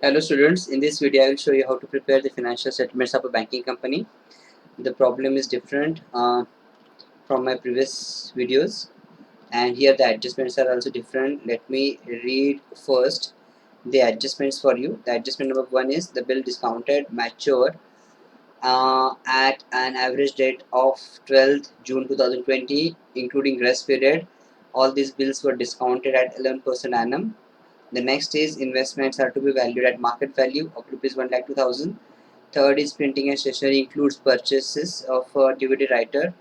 Hello students, in this video I will show you how to prepare the financial statements of a banking company. The problem is different from my previous videos, and here the adjustments are also different. Let me read first the adjustments for you. The adjustment number 1 is the bill discounted mature at an average date of 12th June 2020 including grace period. All these bills were discounted at 11% annum. The next is investments are to be valued at market value of rupees 1,02,000. Third is printing and stationery includes purchases of a DVD writer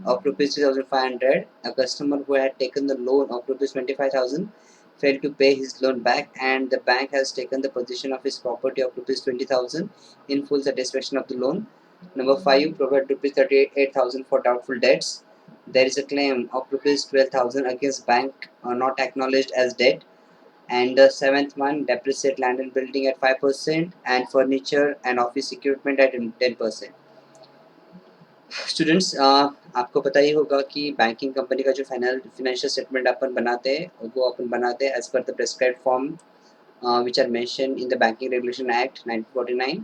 of rupees 3,500. A customer who had taken the loan of rupees 25,000 failed to pay his loan back, and the bank has taken the possession of his property of rupees 20,000 in full satisfaction of the loan. Number 5, provide rupees 38,000 for doubtful debts. There is a claim of rupees 12,000 against bank not acknowledged as debt. And the seventh one, depreciate land and building at 5% and furniture and office equipment at 10%. Students आपको पता ही होगा कि banking company का जो financial statement अपन बनाते हैं वो अपन बनाते हैं as per the prescribed form which are mention in the banking regulation act 1949.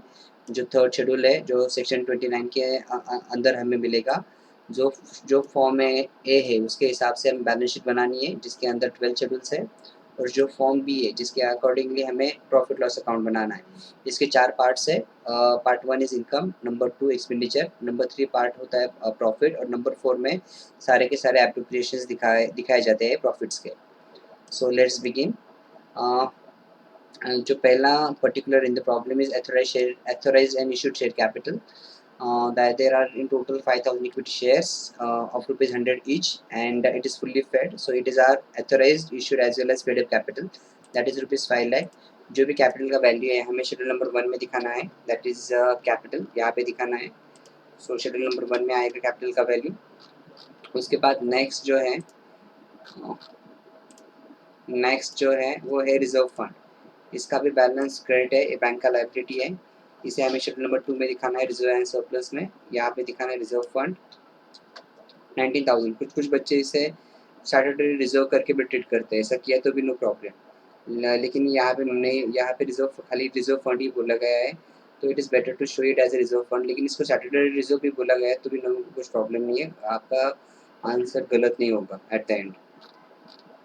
जो थर्ड शेड्यूल है जो सेक्शन 29 के अंदर हमें मिलेगा. जो जो फॉर्म है उसके हिसाब से हम बैलेंस शीट बनानी है जिसके अंदर 12 शेड्यूल्स है, और जो फॉर्म बी है जिसके अकॉर्डिंगली हमें प्रॉफिट लॉस अकाउंट बनाना है. इसके 4 पार्ट्स है. Part 1 is income, number 2 expenditure, number 3 part होता है प्रॉफिट, और नंबर 4 में सारे के सारे एप्रोप्रिएशंस दिखाए जाते हैं प्रॉफिट्स के. So let's begin. जो पहला particular in the problem is authorized and issued share capital. That there are in total 5,000 equity shares of rupees 100 each, and it is fully fed. So it is our authorized, issued as well as paid up capital, that is rupees 5 lakh. जो भी capital का value है हमें schedule number 1 में दिखाना है, that is capital यहाँ पे दिखाना है. सो शेड्यूल नंबर 1 में आएगा कैपिटल का वैल्यू. उसके बाद नेक्स्ट जो है वो है रिजर्व फंड. इसका भी बैलेंस क्रेडिट है, ये बैंक का लाइबिलिटी है. इसे हमें शेड्यूल नंबर 2 में दिखाना है रिजर्व एंड सरप्लस में. यहाँ पे दिखाना है रिजर्व फंड 19,000. कुछ बच्चे इसे स्टैट्यूटरी रिजर्व करके भी ट्रीट करते हैं, ऐसा किया तो भी नो प्रॉब्लम. लेकिन यहाँ पे नहीं, यहाँ पे रिजर्व खाली रिजर्व फंड ही बोला गया है, तो it is better to show it as a reserve fund. लेकिन इसको स्टैट्यूटरी रिजर्व भी बोला गया है तो भी नो कुछ प्रॉब्लम नहीं है, आपका आंसर गलत नहीं होगा at the end.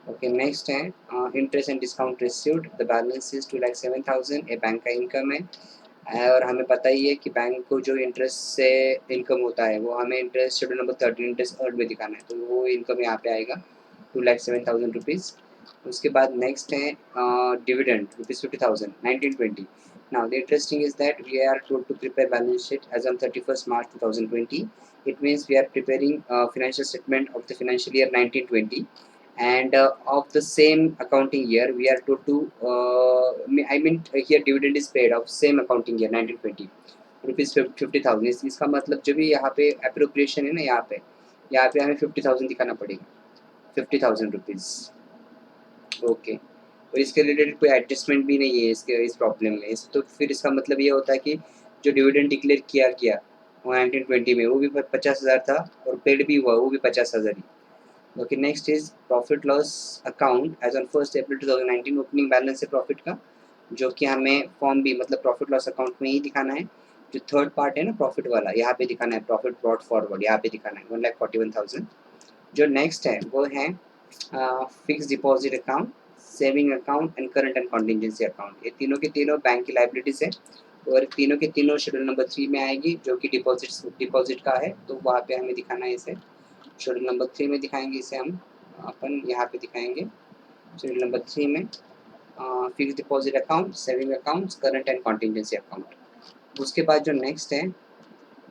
Okay, next है interest and discount received. The balance is 2,07,000. ये बैंक का इनकम है, और हमें पता ही है कि बैंक को जो इंटरेस्ट से इनकम होता है वो हमें interest schedule number 13 interest earn में दिखाना है, तो वो इनकम यहाँ पे आएगा 2,07,000 रुपीज़. उसके बाद नेक्स्ट है dividend rupees 50,000 1920. Now the interesting is that we are told to prepare balance sheet as on 31st March 2020. It means we are preparing financial statement of the financial year 1920, and of the same accounting year we are told to I mean here dividend is paid of same accounting year 1920 rupees 50,000. इसका मतलब जो भी यहाँ पे appropriation है ना, यहाँ पे हमें 50,000 दिखाना पड़ेगा, 50,000 रुपीज़. ओके, और इसके रिलेटेड कोई एडजस्टमेंट भी नहीं है इस प्रॉब्लम में. तो फिर इसका मतलब ये होता है कि जो डिविडेंड डिक्लेयर किया गया वो 1920 में वो भी 50,000 था, और पेड भी हुआ वो भी 50,000 ही. Okay, next is profit loss account as on 1 April 2019. Opening balance है प्रॉफिट का, जो कि हमें फॉर्म भी मतलब प्रॉफिट लॉस अकाउंट में ही दिखाना है. जो थर्ड पार्ट है ना प्रॉफिट वाला, यहाँ पे दिखाना है प्रॉफिट ब्रॉट फॉरवर्ड, यहाँ पे दिखाना है 1,41,000. जो नेक्स्ट है वो है fix deposit account, saving account and current and contingency account. ये तीनों के तीनों बैंक की लाइबिलिटीज है, और तीनों के तीनों शेड्यूल नंबर 3 में आएगी, जो कि डिपॉजिट का है, तो वहाँ पे हमें दिखाना है इसे. शेड्यूल नंबर 3 में दिखाएंगे इसे हम, अपन यहाँ पे दिखाएंगे शेड्यूल नंबर 3 में fix deposit account, saving accounts, current and contingency account. उसके बाद जो नेक्स्ट है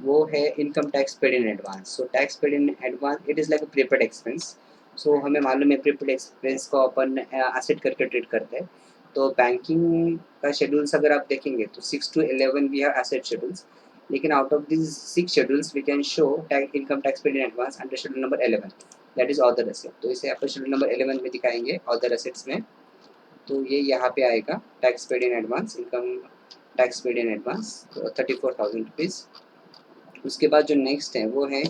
वो है income tax paid in advance. So tax paid in advance it is like a prepaid expense. So हमें मालूम है प्रीपेड एक्सपेंस को अपन एसेट करके ट्रीट करते हैं. तो बैंकिंग का शेड्यूल्स अगर आप देखेंगे तो 6 to 11 we have asset schedules, लेकिन out of this 6 schedules we can show income tax paid in advance under schedule number 11, that is other asset. तो इसे अपन शेड्यूल नंबर 11 में दिखाएंगे अदर एसेट्स में. तो ये यहाँ पे आएगा tax paid in advance, income tax paid in advance 34,000 rupees. उसके बाद जो नेक्स्ट है वो है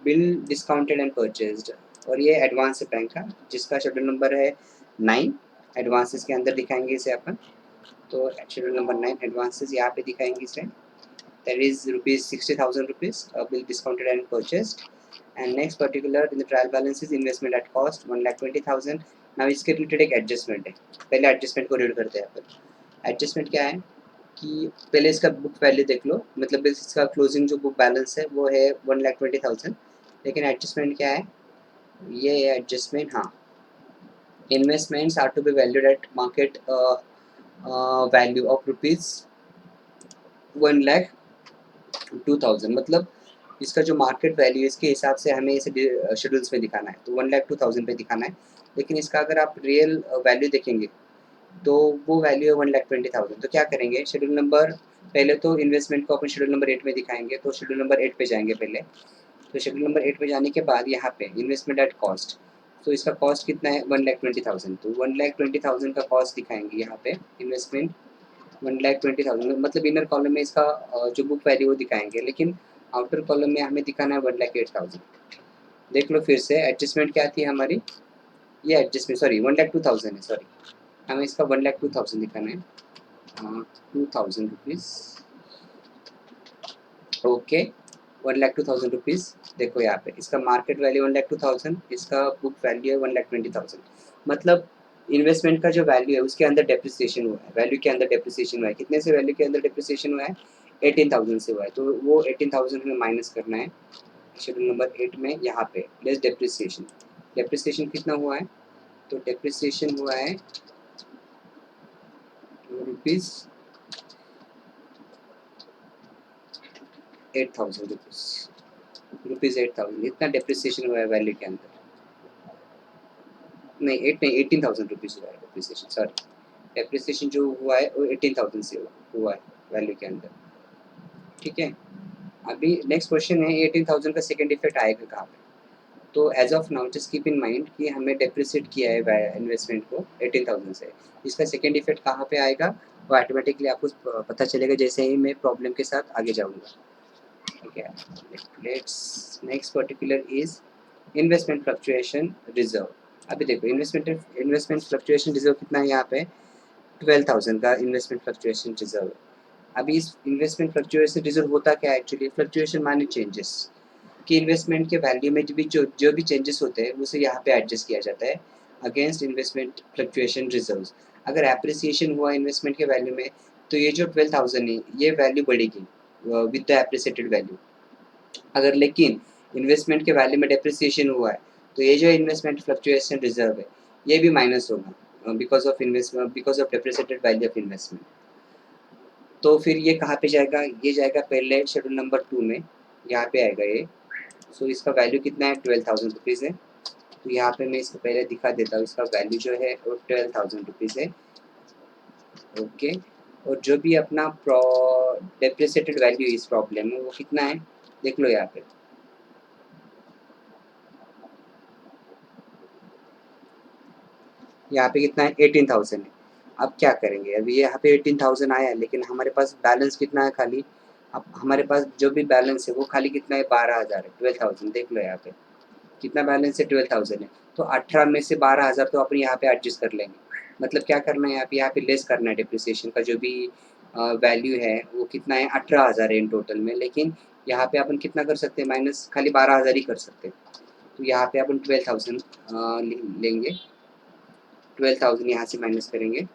बिल डिस्काउंटेड एंड परचेज्ड, और ये एडवांस है बैंक का जिसका शेड्यूल नंबर है 9. एडवांसेस के अंदर दिखाएंगे इसे अपन. तो शेड्यूल नंबर 9 एडवांसेस यहाँ पे दिखाएंगे इसे, that is rupees 60,000 rupees bill discounted and purchased. And next particular in the trial balance is investment at cost 1,20,000. now इसके रिलेटेड एक एडजस्टमेंट है, पहले एडजस्टमेंट को रीड करते हैं अपन। एडजस्टमेंट क्या है कि पहले इसका बुक वैल्यू देख लो, मतलब इसका क्लोजिंग जो बुक बैलेंस है वो है 1,20,000, लेकिन एडजस्टमेंट क्या है, ये है एडजस्टमेंट। हाँ, investments are to be valued at market value of rupees 1,02,000, मतलब इसका जो मार्केट वैल्यू है इसके हिसाब से हमें इसे शेड्यूल्स में दिखाना है, तो 1,02,000 पे दिखाना है। लेकिन इसका अगर आप रियल वैल्यू देखेंगे तो वो वैल्यू है 1,20,000। तो क्या करेंगे, शेड्यूल नंबर, पहले तो इन्वेस्टमेंट को अपन शेड्यूल नंबर 8 में दिखाएंगे, तो शेड्यूल नंबर 8 पे जाएंगे पहले। तो शेड्यूल नंबर 8 पे जाने के बाद यहाँ पे इन्वेस्टमेंट एट कॉस्ट, तो इसका कॉस्ट कितना है 1,20,000, तो 1,20,000 का कॉस्ट दिखाएंगे यहाँ पे। इन्वेस्टमेंट 1,20,000, मतलब इनर कॉलम में इसका जो बुक वैल्यू वो दिखाएंगे, लेकिन आउटर कॉलम में हमें दिखाना है 1,08,000। देख लो फिर से, एडजस्टमेंट क्या थी हमारी, ये एडजस्टमेंट सॉरी 1,02,000 है, सॉरी हमें इसका 1,02,000 दिखाना है, 2,000 रुपीज़, ओके 1,02,000 रुपीज़। देखो यहाँ पे इसका मार्केट वैल्यू 1,02,000, इसका बुक वैल्यू है 1,20,000, मतलब इन्वेस्टमेंट का जो वैल्यू है उसके अंदर डेप्रिसिएशन हुआ है, वैल्यू के अंदर डेप्रिसिएशन हुआ है। कितने से वैल्यू के अंदर डेप्रिसिएशन हुआ है, 18,000 से हुआ है, तो वो 18,000 हमें माइनस करना है शेड्यूल नंबर 8 में, यहाँ पे लेस डेप्रिसिएशन। डेप्रिसिएशन कितना हुआ है, तो डेप्रिसिएशन हुआ है रुपीज़ 8,000 रुपीज़ 8,000, इतना डेप्रिसिएशन हुआ है वैल्यू के अंदर। नहीं 8 नहीं 18,000 रुपीज़ हुआ है डेप्रिसिएशन, सॉरी डेप्रिसिएशन जो हुआ है वो 18,000 से हुआ है वैल्यू के अंदर, ठीक है। अभी नेक्स्ट क्वेश्चन है 18,000 का सेकंड इफेक्ट आएगा कहाँ पे, तो as of now just keep in mind कि हमने डेप्रिसिएट किया है इन्वेस्टमेंट को 18,000 से, इसका सेकंड इफेक्ट कहाँ पे आएगा वो ऑटोमेटिकली आपको पता चलेगा जैसे ही मैं प्रॉब्लम के साथ आगे जाऊँगा, ठीक है। Let's next particular is investment fluctuation reserve. अभी देखो इन्वेस्टमेंट फ्लक्चुएशन रिजर्व कितना है यहाँ पे, 12,000 का इन्वेस्टमेंट फ्लक्चुएशन रिजर्व है। अभी इस इन्वेस्टमेंट फ्लक्चुएशन रिजर्व होता क्या है एक्चुअली, फ्लक्चुएशन माने चेंजेस, कि इन्वेस्टमेंट के वैल्यू में जो भी चेंजेस होते हैं उसे यहाँ पे एडजस्ट किया जाता है अगेंस्ट इन्वेस्टमेंट फ्लक्चुएशन रिजर्व्स। अगर एप्रिसिएशन हुआ इन्वेस्टमेंट के वैल्यू में तो ये जो 12,000 है ये वैल्यू बढ़ेगी विद द एप्रिसिएटेड वैल्यू। अगर लेकिन इन्वेस्टमेंट के वैल्यू में डेप्रिसिएशन हुआ है तो ये जो इन्वेस्टमेंट फ्लक्चुएशन रिजर्व है ये भी माइनस होगा because of depreciated value of investment. तो फिर ये कहाँ पे जाएगा, ये जाएगा पहले शेड्यूल नंबर 2 में, यहाँ पे आएगा ये। सो इसका वैल्यू कितना है 12,000 रुपीज़ है, तो यहाँ पे मैं इसको पहले दिखा देता हूँ, इसका वैल्यू जो है वो 12,000 रुपीज़ है, ओके। और जो भी अपना डेप्रिसिएटेड वैल्यू इस प्रॉब्लम में वो कितना है देख लो यहाँ पे, यहाँ पे कितना है 18,000 है। अब क्या करेंगे, अभी यहाँ पे 18,000 आया है लेकिन हमारे पास बैलेंस कितना है खाली, अब हमारे पास जो भी बैलेंस है वो खाली कितना है 12,000 है, 12,000 देख लो यहाँ पे कितना बैलेंस है 12,000 है, तो 18 में से 12,000 तो अपन यहाँ पे एडजस्ट कर लेंगे। मतलब क्या करना है यहाँ पे लेस करना है डिप्रिसिएशन का जो भी वैल्यू है वो कितना है 18,000 है इन टोटल में, लेकिन यहाँ पे अपन कितना कर सकते हैं माइनस खाली 12,000 ही कर सकते हैं। तो यहाँ पे अपन 12,000 लेंगे, 12,000 यहाँ से माइनस करेंगे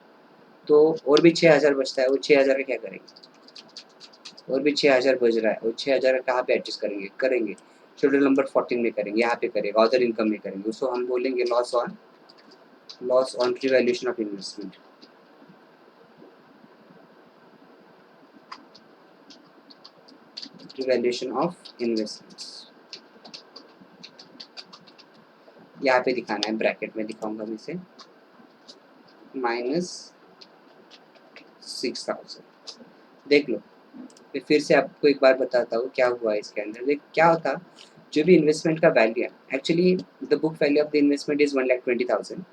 तो और भी 6,000 बचता है, वो 6,000 का क्या करेंगे, और भी 6,000 बच रहा है, और 6,000 कहाँ पे एडजस्ट करेंगे शेड्यूल नंबर 14 में करेंगे, यहाँ पे करेंगे अदर इनकम में करेंगे, उसको हम बोलेंगे loss on revaluation of investment. Revaluation of investments यहाँ पे दिखाना है, ब्रैकेट में दिखाऊंगा मैं इसे -6,000। देख लो मैं फिर से आपको एक बार बताता हूँ क्या हुआ इसके अंदर। देख क्या होता, जो भी इन्वेस्टमेंट का वैल्यू है actually the book value of the investment is 1,20,000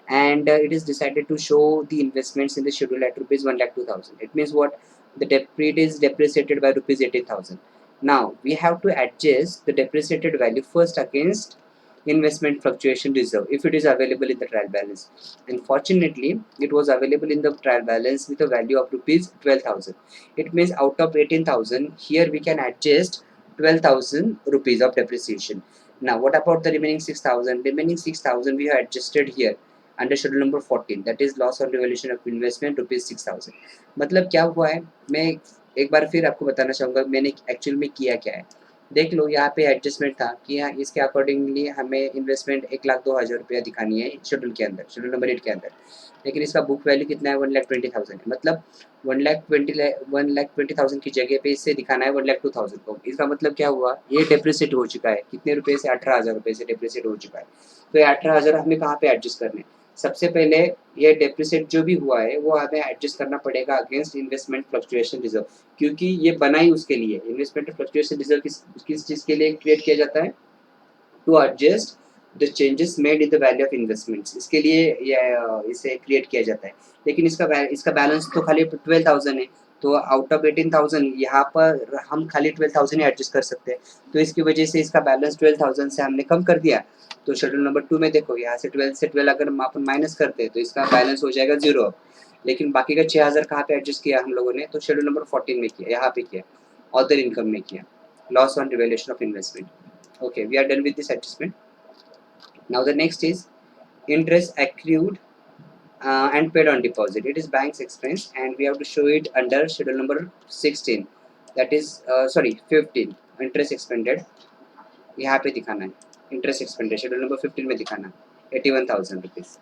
and it is decided to show the investments in the schedule at rupees 1,02,000. It means what, the depreciate is depreciated by rupees 18,000. Now we have to adjust the depreciated value first against investment fluctuation reserve if it is available in the trial balance. Unfortunately, it was available in the trial balance with a value of rupees 12,000. It means out of 18,000, here we can adjust 12,000 rupees of depreciation. Now, what about the remaining 6,000? Remaining 6,000 we have adjusted here under schedule number 14, that is loss on revaluation of investment rupees 6,000. मतलब क्या हुआ है, मैं एक बार फिर आपको बताना चाहूँगा मैंने एक्चुअल में किया क्या है। देख लो यहाँ पे एडजस्टमेंट था कि यहाँ इसके अकॉर्डिंगली हमें इन्वेस्टमेंट 1,02,000 रुपया दिखानी है शेड्यूल के अंदर, शेड्यूल नंबर 8 के अंदर, लेकिन इसका बुक वैल्यू कितना है 1,20,000 है, मतलब 1,20,000 की जगह पे इससे दिखाना है 1,02,000 को। इसका मतलब क्या हुआ, ये डेप्रिसिएट हो चुका है कितने रुपए से, 18,000 रुपये से डेप्रिसिएट हो चुका है। तो ये 18,000 हमें कहाँ पे एडजस्ट करने हैं? सबसे पहले ये डेप्रिसिएट जो भी हुआ है वो हमें एडजस्ट करना पड़ेगा अगेंस्ट इन्वेस्टमेंट फ्लक्चुएशन रिजर्व, क्योंकि ये बना ही उसके लिए। इन्वेस्टमेंट फ्लक्चुएशन रिजर्व किस चीज़ के लिए क्रिएट किया जाता है? To adjust the changes made in the value of investments, इसके लिए ये इसे क्रिएट किया जाता है। लेकिन इसका बैलेंस तो खाली 12,000 है, तो आउट ऑफ 18,000 यहाँ पर हम खाली 12,000 ही एडजस्ट कर सकते हैं। तो इसकी वजह से इसका बैलेंस 12,000 से हमने कम कर दिया। तो शेड्यूल नंबर 2 में देखो, यहाँ से 12 से 12 अगर हम अपन माइनस करते हैं तो इसका बैलेंस हो जाएगा 0। लेकिन बाकी का 6,000 कहाँ पे एडजस्ट किया हम लोगों ने? तो शेड्यूल नंबर 14 में किया, यहाँ पे किया, अदर इनकम में किया, loss on revaluation of investment. Okay, we are done with this adjustment. Now the next is interest accrued and paid on deposit. It is bank's expense and we have to show it under schedule number 16. That is sorry 15. Interest expended यहाँ पे दिखाना है, interest expanded schedule number 15 में दिखाना है 81,000 rupees.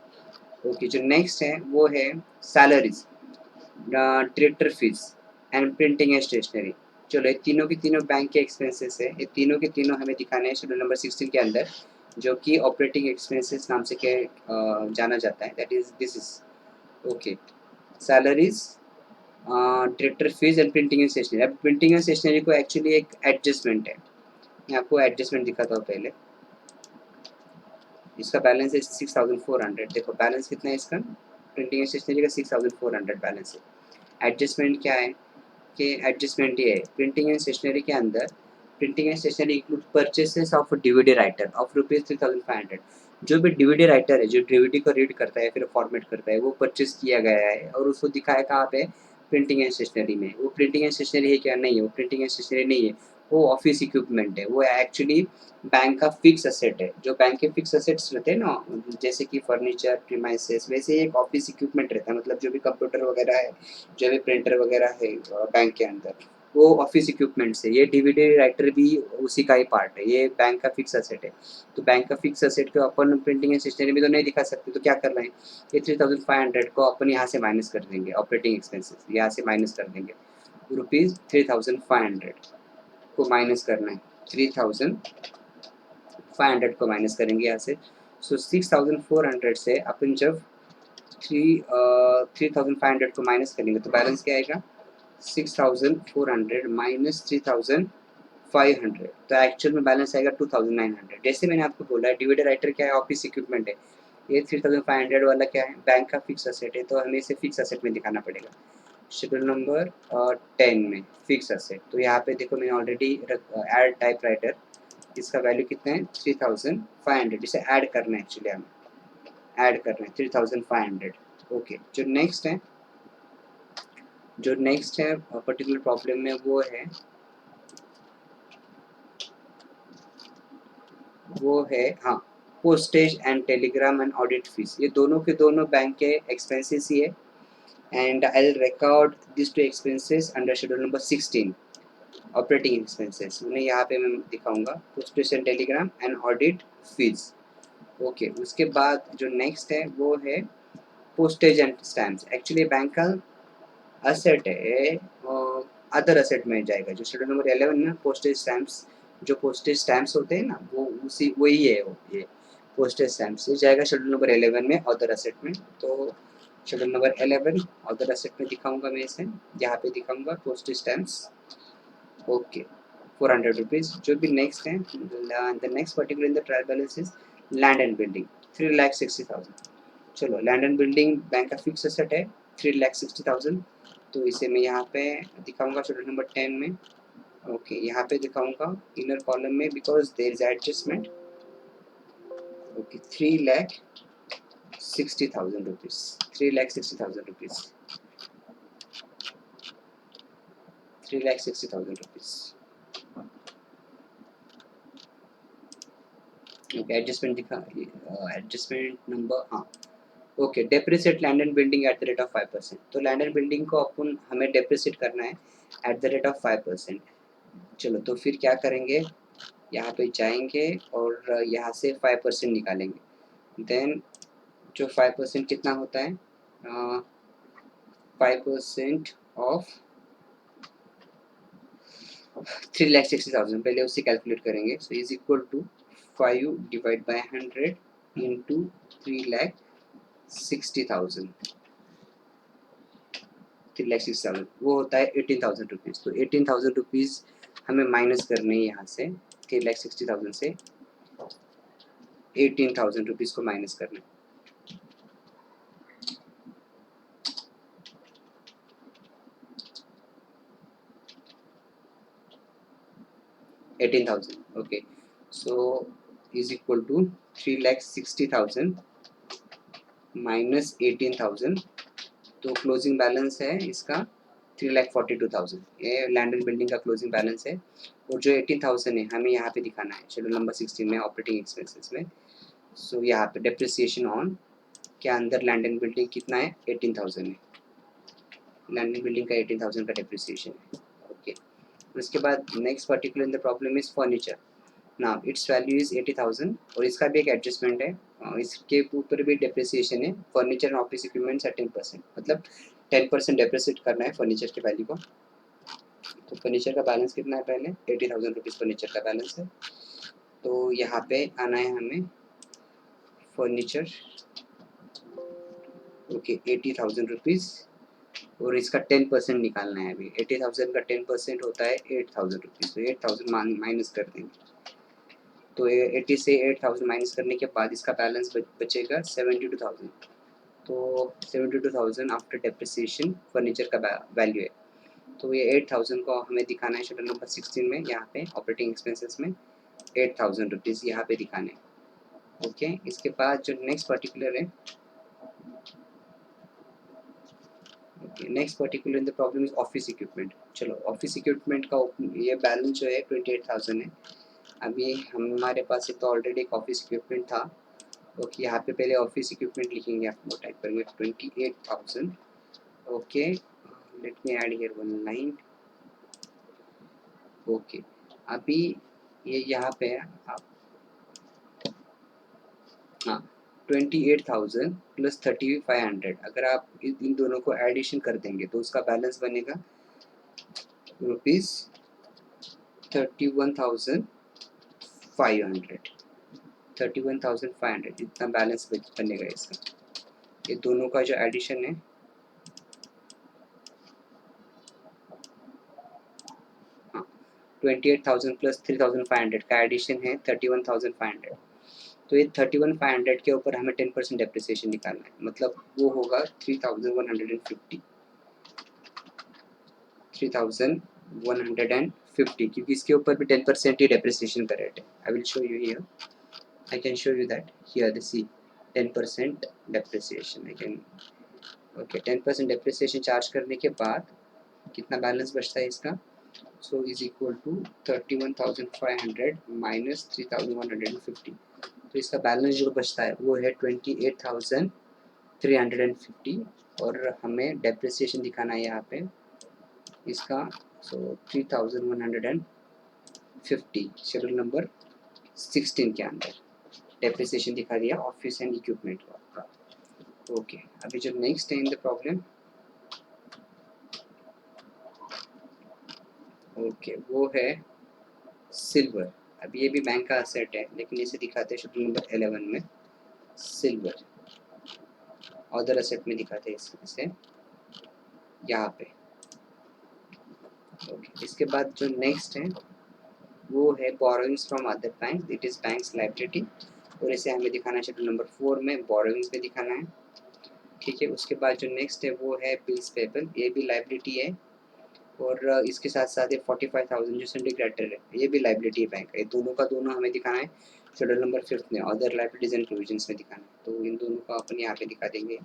Okay, जो next है वो है salaries, director fees and printing and stationery. चलो ये तीनों की तीनों बैंक के एक्सपेंसेस है, ये तीनों के तीनों हमें दिखाने हैं शेड्यूल नंबर 16 के अंदर, जो कि ऑपरेटिंग एक्सपेंसेस नाम से के जाना जाता है। That is this is okay, salaries, director fees and printing and stationery. अब प्रिंटिंग एंड स्टेशनरी को एक्चुअली एक एडजस्टमेंट है, मैं आपको एडजस्टमेंट दिखाता हूँ पहले। इसका बैलेंस है 6,400। देखो बैलेंस कितना है इसका, प्रिंटिंग एंड स्टेशनरी का 6,400 बैलेंस है। एडजस्टमेंट क्या है कि एडजस्टमेंट ये है, प्रिंटिंग एंड स्टेशनरी के अंदर printing and stationery include purchases of DVD writer of rupees 3,500। जो भी डीवीडी राइटर है, जो डीवीडी को रीड करता है फिर फॉर्मेट करता है, वो परचेस किया गया है और उसको दिखाया कहाँ पे? प्रिंटिंग एंड स्टेशनरी में। वो प्रिंटिंग एंड स्टेशनरी है क्या? नहीं है, वो प्रिंटिंग एंड स्टेशनरी नहीं है, वो ऑफिस इक्विपमेंट है। वो एक्चुअली बैंक का फिक्स असेट है। जो बैंक के फिक्स असेट्स रहते हैं ना, जैसे कि फर्नीचर, प्रीमाइसेस, वैसे एक ऑफिस इक्विपमेंट रहता है, मतलब जो भी कंप्यूटर वगैरह है, जो भी प्रिंटर वगैरह है बैंक के अंदर, वो ऑफिस इक्विपमेंट्स है। ये डीवीडी राइटर भी उसी का ही पार्ट है, ये बैंक का फिक्स असेट है। तो बैंक का फिक्स असेट को अपन प्रिंटिंग एंड स्टेशनरी में तो नहीं दिखा सकते, तो क्या कर रहे हैं, ये 3,500 को अपन यहाँ से माइनस कर देंगे, ऑपरेटिंग एक्सपेंसेस यहाँ से माइनस कर देंगे, रुपीज़ 3,500 को माइनस करना है, 3,500 को माइनस करेंगे यहाँ से। सो 6,400 से अपन जब 3,500 को माइनस करेंगे तो बैलेंस क्या आएगा? 6,400 माइनस 3,500, तो एक्चुअल में बैलेंस आएगा 2,900। जैसे मैंने आपको बोला है डिविडर राइटर क्या है? ऑफिस इक्विपमेंट है। ये 3,500 वाला क्या है? बैंक का फिक्स असेट है, तो हमें इसे फिक्स असेट में दिखाना पड़ेगा शेड्यूल नंबर 10 में, फिक्स असेट। तो यहाँ पे देखो मैंने ऑलरेडी ऐड टाइप राइटर, इसका वैल्यू कितना है? 3,500। इसे ऐड करना है, एक्चुअली हमें ऐड करना है 3,500। ओके, जो नेक्स्ट है पर्टिकुलर प्रॉब्लम में वो है हाँ, postage and telegram and audit fees. ये दोनों के दोनों बैंक के एक्सपेंसेस ही है and I will record this two expenses under schedule number 16 operating expenses. उन्हें यहाँ पे मैं दिखाऊंगा postage and telegram and audit fees. Okay, उसके बाद जो नेक्स्ट है वो है postage and stamps. Actually bank का असेट है, अदर असेट में जाएगा। जो शेड्यूल नंबर 11 में पोस्टेज स्टैम्प्स, जो पोस्टेज स्टैम्प्स होते हैं ना, वो उसी वही है वो, ये पोस्टेज स्टैम्प्स ये जाएगा शेड्यूल नंबर 11 में अदर असेट में। तो शेड्यूल नंबर 11 अदर असेट में दिखाऊंगा मैं इसे, यहाँ पे दिखाऊंगा पोस्टेज स्टैम्प्स। Okay, 400 rupees. जो भी नेक्स्ट है, the next particular in the trial balance is land and building 3,60,000। चलो, लैंड एंड बिल्डिंग बैंक का फिक्स असेट है 3,60,000, तो इसे मैं यहाँ पे दिखाऊंगा शेड्यूल नंबर 10 में। ओके, यहाँ पे दिखाऊंगा इनर कॉलम में because there is adjustment. Okay 3,60,000 rupees, 3,60,000 rupees, 3,60,000 rupees. Okay adjustment दिखा, एडजस्टमेंट नंबर, हाँ okay depreciate land and building at the rate of 5%। तो लैंड एंड बिल्डिंग को अपन हमें डेप्रिसिएट करना है एट द रेट ऑफ 5%। चलो तो फिर क्या करेंगे, यहाँ पे जाएंगे और यहाँ से 5% निकालेंगे। देन जो 5% कितना होता है, 5% ऑफ 3,60,000, पहले उससे कैलकुलेट करेंगे। So is equal to 5 divide by 100 into 3,60,000, 3,60,000 वो होता है 18,000 रुपीज़। तो 18,000 रुपीज़ हमें माइनस करने हैं यहाँ से, 3,60,000 से 18,000 रुपीज़ को माइनस करना है। 18,000 okay, so is equal to 3,60,000 minus 18,000। तो क्लोजिंग बैलेंस है इसका 3,42,000, ये लैंड एंड बिल्डिंग का क्लोजिंग बैलेंस है। और जो 18,000 है हमें यहाँ पे दिखाना है शेड्यूल नंबर 16 में ऑपरेटिंग एक्सपेंसेस में। सो यहाँ पे डेप्रिसिएशन ऑन के अंदर लैंड एंड बिल्डिंग कितना है, 18,000 है, लैंड एंड बिल्डिंग का 18,000 का डेप्रिसिएशन है। ओके उसके बाद next particular in the problem is furniture. Now it's value is 80,000 और इसका भी एक एडजस्टमेंट है, इसके ऊपर भी डेप्रिसिएशन है। फर्नीचर एंड ऑफिस इक्विपमेंट्स है 10%, मतलब 10% डेप्रिसिएट करना है फर्नीचर के वैल्यू को। तो फर्नीचर का बैलेंस कितना है, पहले 80,000 रुपीज़ फर्नीचर का बैलेंस है। तो यहाँ पे आना है हमें फर्नीचर, ओके 80,000 रुपीज़ और इसका 10% निकालना है। अभी 80,000 का 10% होता है 8,000 रुपीज़। तो 8,000 माइनस कर देंगे। तो 80 से 8,000 माइनस करने के बाद इसका बैलेंस बचेगा 72,000। तो 72,000 आफ्टर डेप्रिसिएशन फर्नीचर का वैल्यू है। तो ये 8,000 को हमें दिखाना है शेड्यूल नंबर 16 में, यहाँ पे ऑपरेटिंग एक्सपेंसेस में 8,000 रुपीज़ यहाँ पे दिखाने। ओके इसके बाद जो नेक्स्ट पर्टिकुलर है, next particular in the problem is office equipment. चलो ऑफिस इक्विपमेंट का ये बैलेंस जो है 28,000 है। अभी हमारे पास एक तो ऑलरेडी एक ऑफिस इक्विपमेंट था। ओके यहाँ पे पहले ऑफिस इक्विपमेंट लिखेंगे, आप लोग टाइप करेंगे 28,000। Okay let me add here one line. Okay अभी ये यहाँ पे आप, हाँ 28,000 प्लस 3,500, अगर आप इन दोनों को एडिशन कर देंगे तो उसका बैलेंस बनेगा रुपीज़ 31,500, 31,500 इतना बैलेंस बनेगा इसका। ये दोनों का जो एडिशन है, हाँ 28,000 प्लस 3,500 का एडिशन है 31,500। तो ये 31,500 के ऊपर हमें 10% डेप्रिसिएशन निकालना है, मतलब वो होगा 3,150, 3,150, क्योंकि इसके ऊपर भी 10% ही डेप्रिसिएशन का रेट है। I will show you here, I can show you that here the see 10% depreciation I can, okay 10% depreciation charge करने के बाद कितना बैलेंस बचता है इसका। So is equal to 31,500 minus 3,150। तो इसका बैलेंस जो बचता है वो है 28,350 और हमें डेप्रिसिएशन दिखाना है यहाँ पे इसका। सो 3,150 शेड्यूल नंबर 16 के अंदर डेप्रिसिएशन दिखा दिया ऑफिस एंड इक्विपमेंट का। ओके अभी जो नेक्स्ट है इन द प्रॉब्लम, ओके वो है सिल्वर। अभी ये भी बैंक का असेट है लेकिन इसे दिखाते हैं शेड्यूल नंबर 11 में सिल्वर, अदर असेट में दिखाते हैं इसे यहाँ पे। ओके इसके बाद जो नेक्स्ट है वो है borrowings from other bank, it is banks liability और इसे हमें दिखाना है शेड्यूल नंबर 4 में बोरोइंग्स में दिखाना है। ठीक है उसके बाद जो नेक्स्ट है वो है बिल्स पेबल, ये भी लाइबिलिटी है और इसके साथ साथ ये 45,000 जो सिंडिकेटर है ये भी लाइबिलिटी बैंक है। दोनों का दोनों हमें दिखाना है शेड्यूल नंबर 5 में अदर लायबिलिटीज एंड प्रोविजंस में दिखाना है, तो इन दोनों को अपन यहाँ पे दिखा देंगे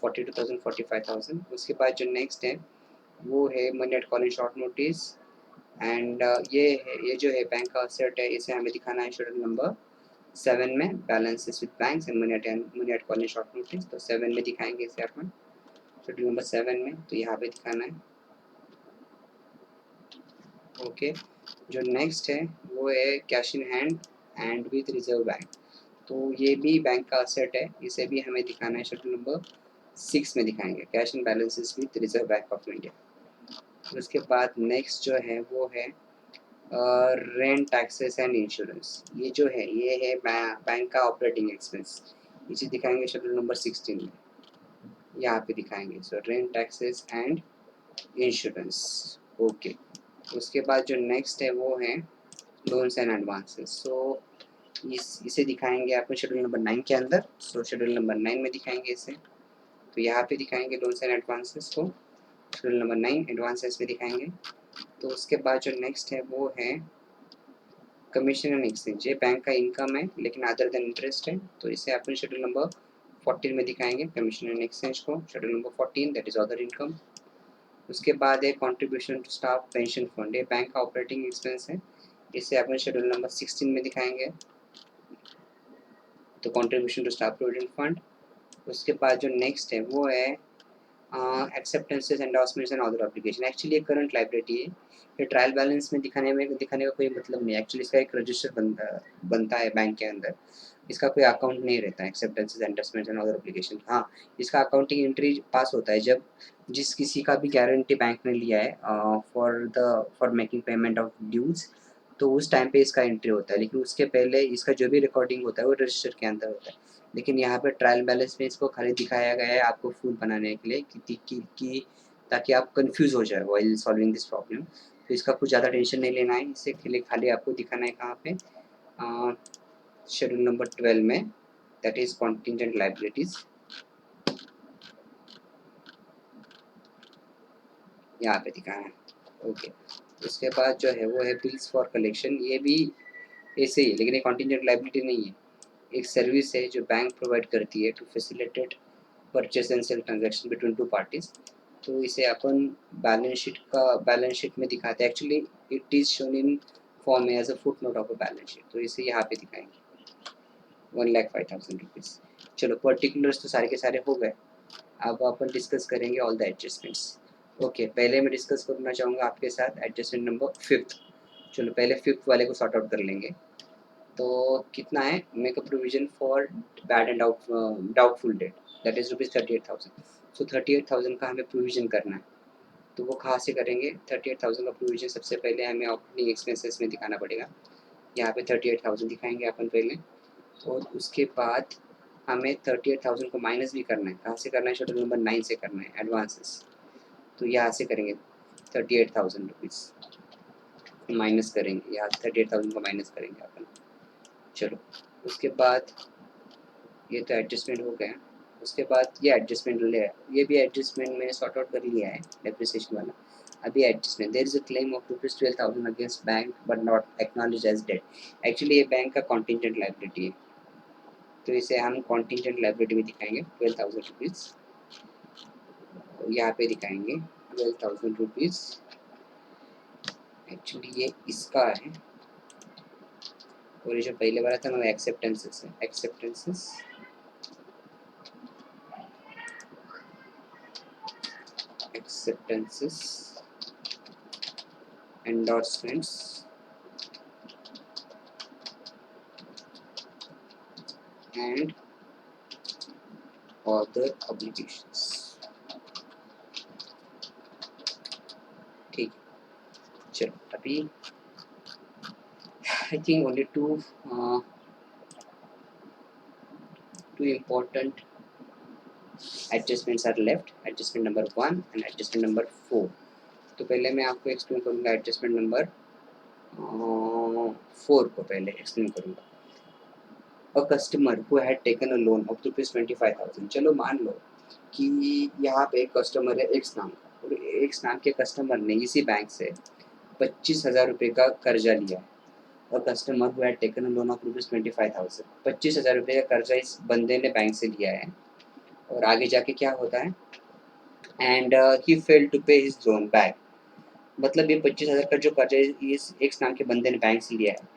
42,000 45,000। उसके बाद जो नेक्स्ट है वो है money at call in short notice and ये जो है बैंक का असेट है, इसे हमें दिखाना है शेड्यूल नंबर 7 में, balances with banks and money at call in short notice. तो 7 में दिखाएंगे इसे अपन शेड्यूल नंबर 7 में, तो यहाँ पे दिखाना है। ओके, जो नेक्स्ट है वो है cash in hand and with reserve bank, तो ये भी बैंक का असेट है, इसे भी हमें दिखाना है शेड्यूल नंबर 6 में दिखाएंगे, cash and balances with reserve bank of India. उसके बाद नेक्स्ट जो है वो है रेंट टैक्सेस एंड इंश्योरेंस, ये जो है ये है बैंक का ऑपरेटिंग एक्सपेंस, इसे दिखाएंगे शेड्यूल नंबर 16 में, यहाँ पे दिखाएंगे। So rent taxes and insurance. Okay, उसके बाद जो नेक्स्ट है वो है लोन्स एंड एडवांसेस, सो इसे दिखाएंगे आपको शेड्यूल नंबर 9 के अंदर। सो शेड्यूल नंबर 9 में दिखाएंगे इसे, तो यहाँ पे दिखाएंगे लोन्स एंड एडवांसेस को, शेड्यूल नंबर 9 एडवांसेस में दिखाएंगे। तो उसके बाद जो नेक्स्ट है वो है कमीशन एंड एक्सचेंज, ये बैंक का इनकम है लेकिन अदर देन इंटरेस्ट है, तो इसे अपन शेड्यूल नंबर 14 में दिखाएंगे, कमीशन एंड एक्सचेंज को, schedule number 14 that is other income. उसके बाद है contribution to staff pension fund, ये बैंक का ऑपरेटिंग एक्सपेंस है, इसे अपन शेड्यूल नंबर 16 में दिखाएंगे, तो contribution to staff provident fund. उसके बाद जो नेक्स्ट है वो है acceptances endorsements and other application, actually ये करंट लाइबिलिटी है, ये ट्रायल बैलेंस में दिखाने का कोई मतलब नहीं है, एक्चुअली इसका एक रजिस्टर बनता है बैंक के अंदर, इसका कोई अकाउंट नहीं रहता है, acceptances endorsements and other application. हाँ, इसका अकाउंटिंग एंट्री पास होता है जब जिस किसी का भी गारंटी बैंक ने लिया है for making payment of dues, तो उस टाइम पे इसका एंट्री होता है, लेकिन उसके पहले इसका जो भी रिकॉर्डिंग होता है वो रजिस्टर के अंदर होता है। लेकिन यहाँ पे ट्रायल बैलेंस में इसको खाली दिखाया गया है आपको फूल बनाने के लिए ताकि आप कंफ्यूज हो जाए व्हाइल सॉल्विंग दिस प्रॉब्लम, तो इसका कुछ ज़्यादा टेंशन नहीं लेना है, इसे खाली आपको दिखाना है कहाँ पे, शेड्यूल नंबर 12 में, दैट इज कॉन्टिजेंट लाइबिलिटीज, यहाँ पे दिखाना है। ओके, उसके बाद जो है वो है बिल्स फॉर कलेक्शन, ये भी ऐसे ही लेकिन ये कॉन्टिजेंट लाइबिलिटी नहीं है, एक सर्विस है जो बैंक प्रोवाइड करती है to facilitate purchase and sale transaction between two parties, तो इसे अपन बैलेंस शीट में दिखाते हैं, actually it is shown in form as a foot note of a balance sheet, तो इसे यहाँ पे दिखाएंगे 1,05,000 रुपीज़। चलो पर्टिकुलर्स तो सारे के सारे हो गए, अब अपन डिस्कस करेंगे ऑल द एडजस्टमेंट्स। ओके, पहले मैं डिस्कस करना चाहूँगा आपके साथ एडजस्टमेंट नंबर 5। चलो पहले 5 वाले को सॉर्ट आउट कर लेंगे, तो कितना है, make a provision for bad and doubtful debt, that is rupees 38,000। सो 38,000 का हमें प्रोविजन करना है, तो वो कहाँ से करेंगे, 38,000 का प्रोविजन सबसे पहले हमें ऑपरेटिंग एक्सपेंसेस में दिखाना पड़ेगा, यहाँ पे 38,000 दिखाएंगे अपन पहले, और उसके बाद हमें 38,000 को माइनस भी करना है, कहाँ से करना है, शेड्यूल नंबर 9 से करना है, एडवांसेस, तो यहाँ से करेंगे 38,000 रुपीज़ माइनस करेंगे, यहाँ 38,000 को माइनस करेंगे अपन। चलो उसके बाद ये तो एडजस्टमेंट हो गया, उसके बाद ये एडजस्टमेंट ले, ये भी एडजस्टमेंट मैंने सॉर्ट आउट कर लिया है डेप्रिसिएशन वाला। अभी adjustment, there is a claim of ₹12,000 against bank but not acknowledge as debt, actually ये बैंक का कॉन्टिजेंट लायबिलिटी है, तो इसे हम कॉन्टिजेंट लायबिलिटी में दिखाएंगे 12,000 रुपीज़, यहाँ पे दिखाएंगे 12,000 रुपीज़, एक्चुअली ये इसका है, और ये जो पहले वाला था ना एक्सेप्टेंसेस है, acceptances endorsements and other obligations, ठीक, चलो अभी I think only two important adjustments are left, adjustment number 1 and adjustment number 4। तो पहले मैं आपको एक्सप्लेन करूँगा एडजस्टमेंट नंबर 4 को पहले एक्सप्लेन करूँगा। A customer who had taken a loan of ₹25,000, चलो मान लो कि यहाँ पे एक कस्टमर है एक्स नाम का, और एक्स नाम के कस्टमर ने इसी बैंक से 25,000 रुपये का कर्जा लिया है, और customer who had taken a loan of ₹25,000, 25,000 रुपये का कर्जा इस बंदे ने बैंक से लिया है। और आगे जाके क्या होता है, and he failed to pay his loan back. मतलब ये 25,000 का जो कर्जा इस एक्स नाम के बंदे ने बैंक से लिया है,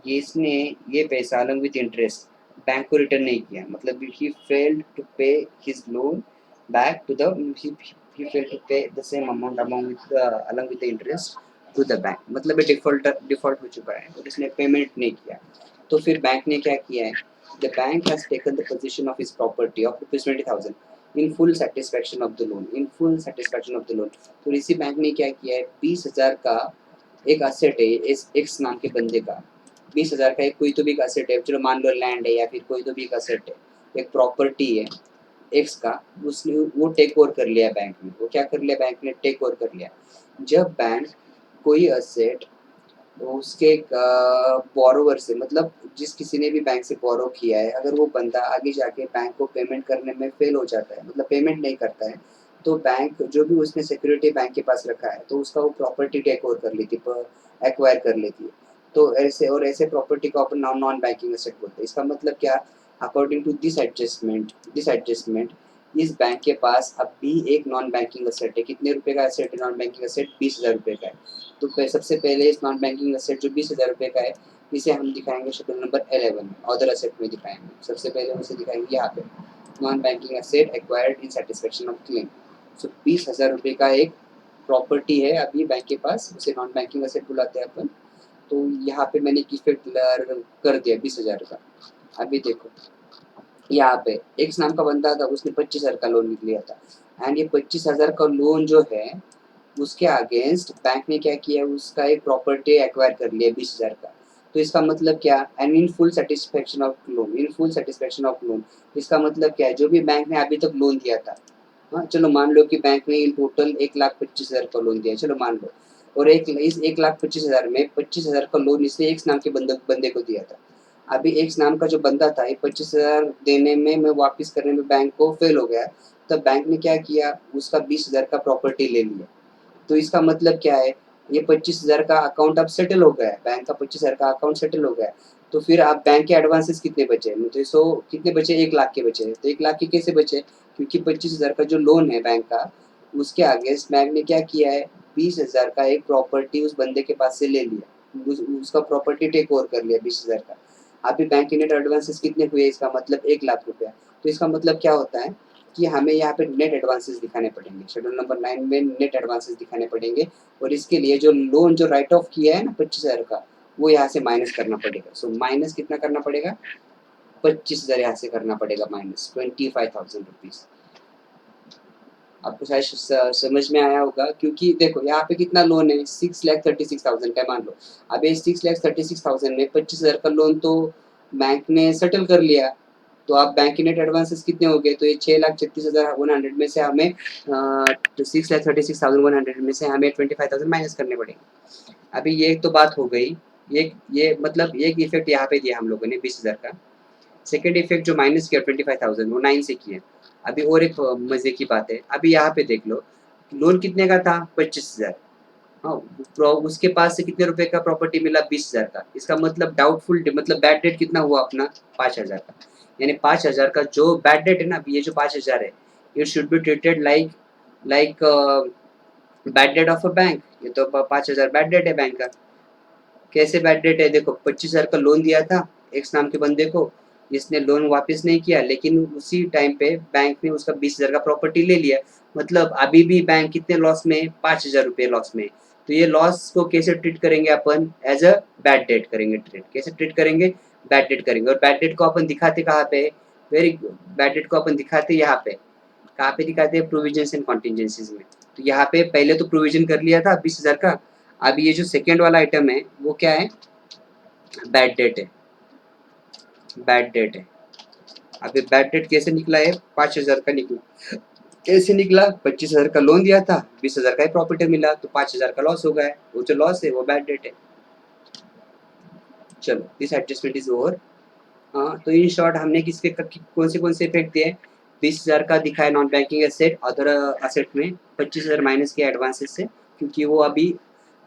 ये इसने ये पैसा अलॉन्ग विथ इंटरेस्ट बैंक को रिटर्न नहीं किया। मतलब ही failed to pay his loan back to the he failed to pay the same amount along with the interest to the bank. मतलब ये डिफॉल्ट हो चुका है और इसने पेमेंट नहीं किया। तो फिर बैंक ने क्या किया है, the bank has taken the position of his property of ₹20,000 in full satisfaction of the loan, in full satisfaction of the loan. तो इसी बैंक ने क्या किया है, 20,000 का एक असेट है इस एक्स नाम के बंदे का, 20,000 का एक कोई तो भी एक असेट है, चलो मान लो लैंड है या फिर कोई तो भी एक असेट है, एक प्रॉपर्टी है एक्स का, उसने वो टेक ओवर कर लिया बैंक ने। वो क्या कर लिया, बैंक ने टेक ओवर कर लिया। जब बैंक कोई असेट उसके बोरोवर से, मतलब जिस किसी ने भी बैंक से बोरो किया है, अगर वो बंदा आगे जाके बैंक को पेमेंट करने में फेल हो जाता है, मतलब पेमेंट नहीं करता है, तो बैंक जो भी उसने सिक्योरिटी बैंक के पास रखा है तो उसका वो प्रॉपर्टी टेक ओवर कर लेती है, एक्वायर कर लेती है। तो ऐसे प्रॉपर्टी को अपन नॉन बैंकिंग एसेट बोलते हैं। इसका मतलब क्या, अकॉर्डिंग टू दिस एडजस्टमेंट इस बैंक के पास अब भी एक नॉन बैंकिंग एसेट है। कितने रुपए का एसेट है नॉन बैंकिंग एसेट, 20,000 रुपये का है। तो सबसे पहले इस नॉन बैंकिंग एसेट जो 20,000 रुपये का है, इसे हम दिखाएंगे शेड्यूल नंबर 11 में, अदर एसेट में दिखाएंगे। सबसे पहले उसे दिखाएंगे यहाँ पे, non banking asset acquired in satisfaction of claim. So 20,000 रुपये का एक प्रॉपर्टी है अभी बैंक के पास, उसे नॉन बैंकिंग एसेट बुलाते हैं अपन। तो यहाँ पे मैंने एक इफेक्ट कर दिया 20,000 का। अभी देखो यहाँ पे एक्स नाम का बंदा था, उसने 25,000 का लोन लिया था, एंड ये 25,000 का लोन जो है उसके अगेंस्ट बैंक ने क्या किया, उसका एक प्रॉपर्टी एक्वायर कर लिया 20,000 का। तो इसका मतलब क्या, and in full satisfaction of loan, in full satisfaction of loan, इसका मतलब क्या है, जो भी बैंक ने अभी तक लोन दिया था, हाँ चलो मान लो कि बैंक ने इन टोटल 1,25,000 का लोन दिया, चलो मान लो, और इस 1,25,000 में 25,000 का लोन इसने एक्स नाम के बंदे को दिया था। अभी एक्स नाम का जो बंदा था, ये 25,000 देने में, मैं वापस करने में बैंक को फेल हो गया, तब बैंक ने क्या किया, उसका 20,000 का प्रॉपर्टी ले लिया। तो इसका मतलब क्या है, ये 25,000 का अकाउंट अब सेटल हो गया है, बैंक का 25,000 का अकाउंट सेटल हो गया है। तो फिर आप बैंक के एडवांसेस कितने बचे, मुझे सो कितने बचे, 1,00,000 के बचे। तो 1,00,000 के कैसे बचे, क्योंकि 25,000 का जो लोन है बैंक का, उसके अगेंस्ट बैंक ने क्या किया है, 20,000 का एक प्रॉपर्टी उस बंदे के पास से ले लिया, उसका प्रॉपर्टी टेक ओवर कर लिया 20,000 का। अभी बैंक के नेट एडवांसेस कितने हुए, इसका मतलब 1,00,000 रुपया। तो इसका मतलब क्या होता है कि हमें यहाँ पे नेट एडवांसेस दिखाने पड़ेंगे, शेड्यूल नंबर 9 में नेट एडवांसेस दिखाने पड़ेंगे। और इसके लिए जो लोन जो राइट ऑफ किया है ना 25,000 का, वो यहाँ से माइनस करना पड़ेगा। सो माइनस कितना करना पड़ेगा, 25,000 यहाँ से करना पड़ेगा, माइनस 25,000 रुपीज। आपको शायद समझ में आया होगा, क्योंकि देखो यहाँ पे कितना लोन है, 6,36,000 का मान लो। अब ये 6,36,000 में 25,000 का लोन तो बैंक ने सेटल कर लिया, तो आप बैंक के नेट एडवांसेस कितने हो गए, तो ये 6,36,100 में से हमें 6,36,100 में से हमें 25,000 माइनस करने पड़ेंगे। अभी ये तो बात हो गई, ये मतलब एक इफेक्ट यहाँ पे दिया हम लोगों ने 20,000 का। सेकेंड इफेक्ट जो माइनस किया 25,000, वो 9 से किया। अभी और एक मजे की बात है, अभी यहाँ पे देख लो, लोन कितने का था, 25,000। हाँ, उसके पास से कितने रुपए का प्रॉपर्टी मिला, 20,000 का। इसका मतलब डाउटफुल, मतलब बैड डेट कितना हुआ अपना, 5,000 का। यानी 5,000 का जो बैड डेट है ना, ये जो 5,000 है, it should be treated like bad debt of a bank. ये तो 5,000 बैड डेट है बैंक का। कैसे बैड डेट है, देखो 25,000 का लोन दिया था एक्स नाम के बंदे को, जिसने लोन वापस नहीं किया, लेकिन उसी टाइम पे बैंक ने उसका 20,000 का प्रॉपर्टी ले लिया। मतलब अभी भी बैंक कितने लॉस में, 5,000 रुपये लॉस में। तो ये लॉस को कैसे ट्रीट करेंगे अपन, एज अ बैड डेट करेंगे ट्रीट। कैसे ट्रीट करेंगे, बैड डेट करेंगे। और बैड डेट को अपन दिखाते कहाँ पे, वेरी गुड, बैड डेट को अपन दिखाते यहाँ पे, कहाँ पे दिखाते हैं, प्रोविजंस एंड कॉन्टिजेंसीज में। तो यहाँ पे पहले तो प्रोविजन कर लिया था 20,000 का। अब ये जो सेकेंड वाला आइटम है वो क्या है, बैड डेट है, बैड डेट है। अभी बैड डेट कैसे निकला है, 5,000 का निकला। कैसे निकला, 25,000 का लोन दिया था, 20,000 का ही प्रॉफिट मिला, तो 5,000 का लॉस हो गया। वो जो लॉस है वो बैड डेट है। चलो, दिस एडजस्टमेंट इज ओवर। हाँ, तो इन शॉर्ट हमने किसके कौन से इफेक्ट दिए, 20,000 का दिखाया non banking asset, other asset में 25,000 माइनस किया एडवांसेस से, क्योंकि वो अभी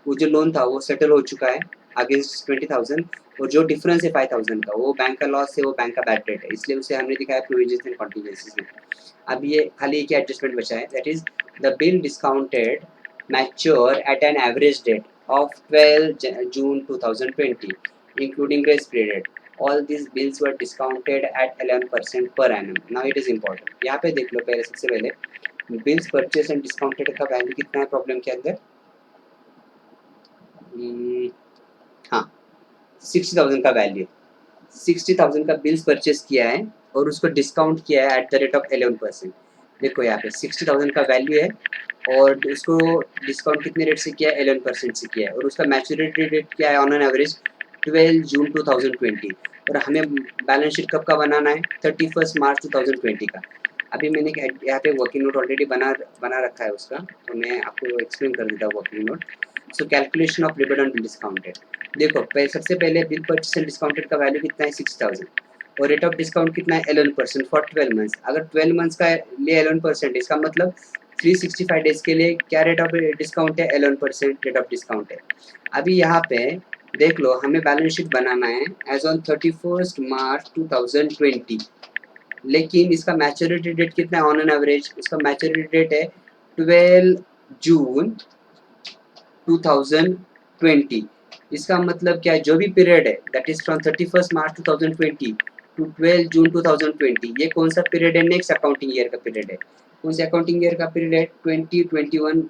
वो जो लोन था वो सेटल हो चुका है। अगेंस्ट 20,000, और जो डिफरेंस है 5,000 का वो बैंक का लॉस है, वो बैंक का बैड डेट है, इसलिए उसे हमने दिखाया प्रोविजंस एंड कॉन्टीजेंसीज में। अब ये खाली एक ही एडजस्टमेंट बचा है, that is the bill discounted mature at an average date of 12 June 2020 including grace period. All these bills were discounted at 11% per annum. Now it is important. यहाँ पे देख लो, पहले सबसे पहले बिल्स परचेस एंड डिस्काउंटेड का value कितना है problem के अंदर? हाँ, 60,000 का वैल्यू, 60,000 का बिल्स परचेस किया है और उसको डिस्काउंट किया है एट द रेट ऑफ 11%। देखो यहाँ पे 60,000 का वैल्यू है और उसको डिस्काउंट कितने रेट से किया है? 11% से किया है, और उसका मैच्योरिटी डेट क्या है ऑन एन एवरेज? 12 जून 2020। और हमें बैलेंस शीट कब का बनाना है? 31 मार्च 2020 का। अभी मैंने यहाँ पे वर्किंग नोट ऑलरेडी बना रखा है उसका, तो मैं आपको एक्सप्लेन कर देता हूँ working note. So calculation of rebate on bill discounted. देखो सबसे पहले बिल परचेस एंड डिस्काउंटेड का वैल्यू कितना है? 60,000, और रेट ऑफ डिस्काउंट कितना है? 11% फॉर 12 मंथ्स। अगर 12 मंथ्स का लिए 11%, इसका मतलब 365 डेज के लिए क्या रेट ऑफ डिस्काउंट है? 11% रेट ऑफ डिस्काउंट है। अभी यहाँ पे देख लो, हमें बैलेंस शीट बनाना है एज ऑन 31 मार्च 2020, लेकिन इसका मैच्योरिटी डेट कितना है ऑन एन एवरेज? इसका मैच्योरिटी डेट है 12 जून 2020। इसका मतलब क्या है? जो भी पीरियड है that is from 31 March 2020 to 12 June 2020, ये कौन सा पीरियड है? नेक्स्ट अकाउंटिंग ईयर का पीरियड है। कौन से अकाउंटिंग ईयर का पीरियड है? 2021।